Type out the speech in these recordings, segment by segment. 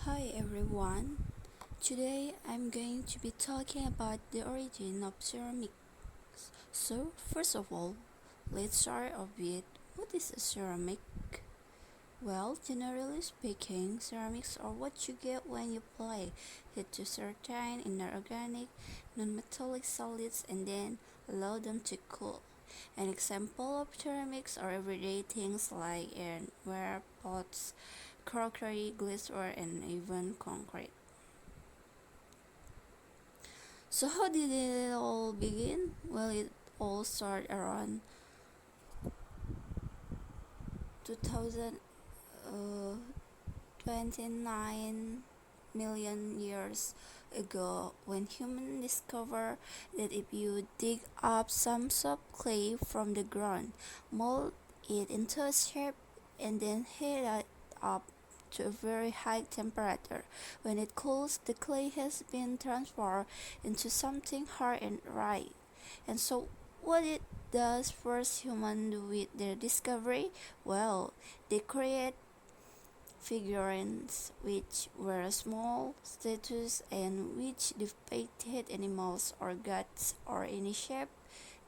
Hi everyone. Today I'm going to be talking about the origin of ceramics. So, first of all, let's start off with what is a ceramic? Well, generally speaking, ceramics are what you get when you apply heat to certain inorganic, non-metallic solids and then allow them to cool. An example of ceramics are everyday things like ironware, pots, crockery, glassware, and even concrete. So how did it all begin? Well, it all started around 2029 million years ago when humans discovered that if you dig up some soft clay from the ground, mold it into a shape, and then heat it up to a very high temperature. When it cools, the clay has been transformed into something hard and dry. And so, what it does first human do with their discovery? Well, they create figurines which were small statues and which depicted animals or gods or any shape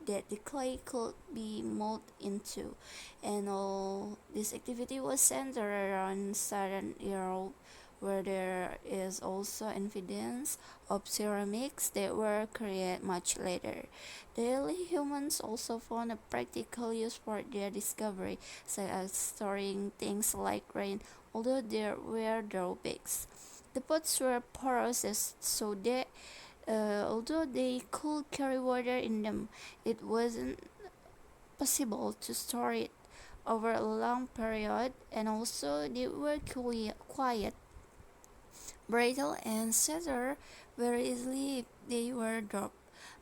that the clay could be molded into. And all this activity was centered around Southern Europe, where there is also evidence of ceramics that were created much later. The early humans also found a practical use for their discovery, such as storing things like grain, although there were drawbacks. The pots were porous so that although they could carry water in them, it wasn't possible to store it over a long period, and also they were quiet, brittle, and shatter very easily if they were dropped.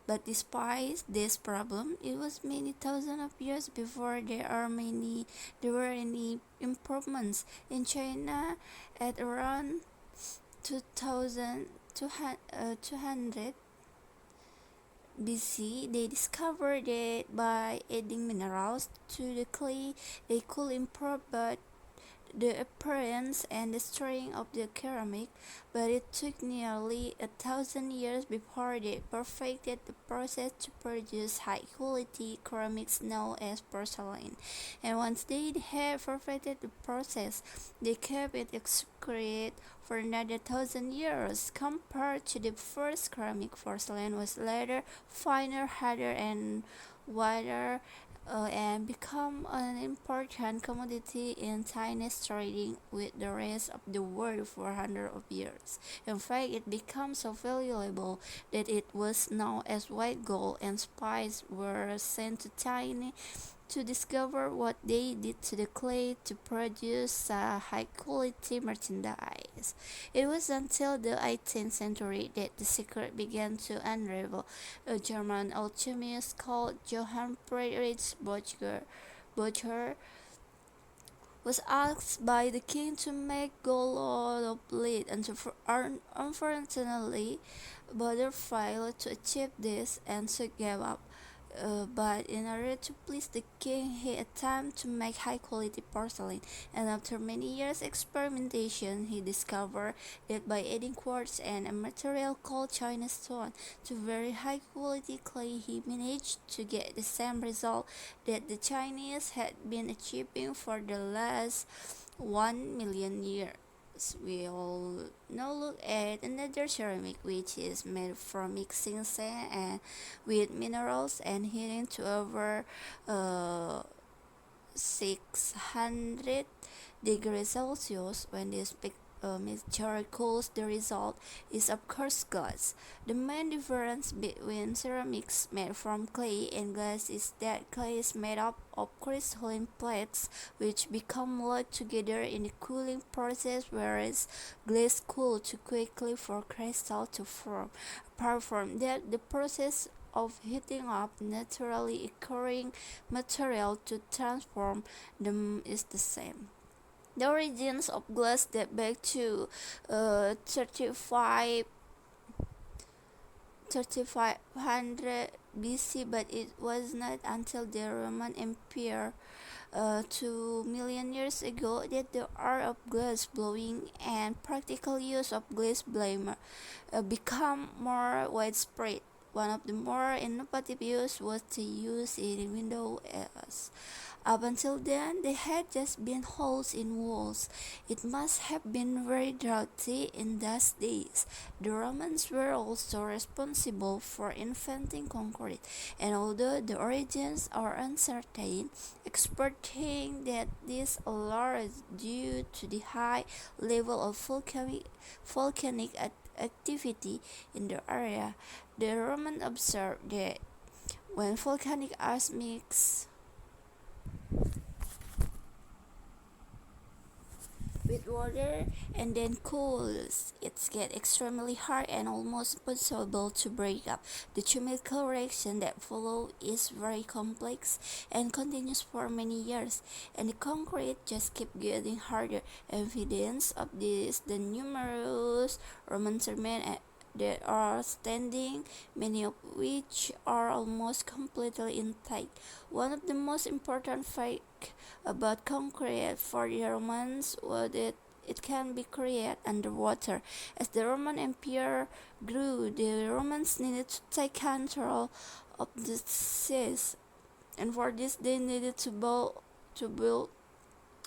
But despite this problem, it was many thousands of years before there were any improvements. In China, at around 2200 BC, they discovered that by adding minerals to the clay, they could improve but the appearance and the strength of the ceramic, but it took nearly 1,000 years before they perfected the process to produce high-quality ceramics known as porcelain. And once they had perfected the process, they kept it secret for another 1,000 years. Compared to the first ceramic, porcelain was later finer, harder, and wider and become an important commodity in Chinese trading with the rest of the world for hundreds of years. In fact, it became so valuable that it was known as white gold, and spies were sent to China to discover what they did to the clay to produce high quality merchandise. It was until the 18th century that the secret began to unravel. A German alchemist called Johann Friedrich Bocher was asked by the king to make gold out of lead, and unfortunately, Bocher failed to achieve this and so gave up. But in order to please the king, he attempted to make high-quality porcelain, and after many years' experimentation, he discovered that by adding quartz and a material called China stone to very high-quality clay, he managed to get the same result that the Chinese had been achieving for the last 1 million years. We'll now look at another ceramic which is made from mixing sand and with minerals and heating to over 600 degrees Celsius. When this mixture cools, the result is of course glass. The main difference between ceramics made from clay and glass is that clay is made up of crystalline plates which become locked together in the cooling process, whereas glass cools too quickly for crystal to form. Apart from that, the process of heating up naturally occurring material to transform them is the same. The origins of glass date back to 3500 BC, but it was not until the Roman Empire 2 million years ago that the art of glass blowing and practical use of glass blowing become more widespread. One of the more innovative use was the use in windows. Up until then, they had just been holes in walls. It must have been very draughty in those days. The Romans were also responsible for inventing concrete, and although the origins are uncertain, experts think that this is due to the high level of volcanic activity in the area. The Romans observed that when volcanic ash mixes with water and then cools, it gets extremely hard and almost impossible to break up. The chemical reaction that follows is very complex and continues for many years, and the concrete just keeps getting harder. Evidence of this the numerous Roman remains that are standing, many of which are almost completely intact. One of the most important facts about concrete for the Romans was that it can be created underwater. As the Roman Empire grew, the Romans needed to take control of the seas, and for this they needed to build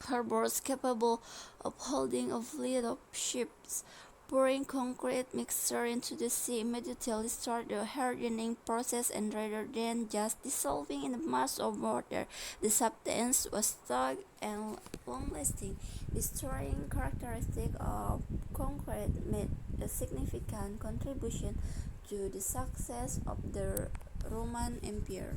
harbors capable of holding a fleet of ships. Pouring concrete mixture into the sea immediately started the hardening process, and rather than just dissolving in a mass of water, the substance was stuck and long-lasting. The storing characteristic of concrete made a significant contribution to the success of the Roman Empire.